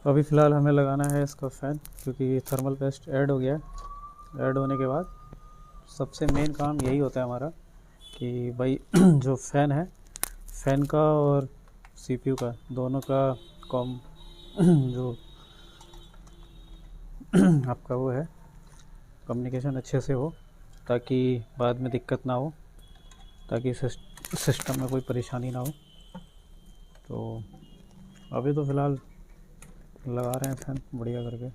अभी फ़िलहाल हमें लगाना है इसका फ़ैन, क्योंकि थर्मल पेस्ट ऐड हो गया है। ऐड होने के बाद सबसे मेन काम यही होता है हमारा कि भाई जो फ़ैन है, फ़ैन का और सीपीयू का दोनों का कॉम जो आपका वो है कम्युनिकेशन अच्छे से हो, ताकि बाद में दिक्कत ना हो, ताकि सिस्टम में कोई परेशानी ना हो। तो अभी तो फ़िलहाल लगा रहे हैं फ़ैन बढ़िया करके।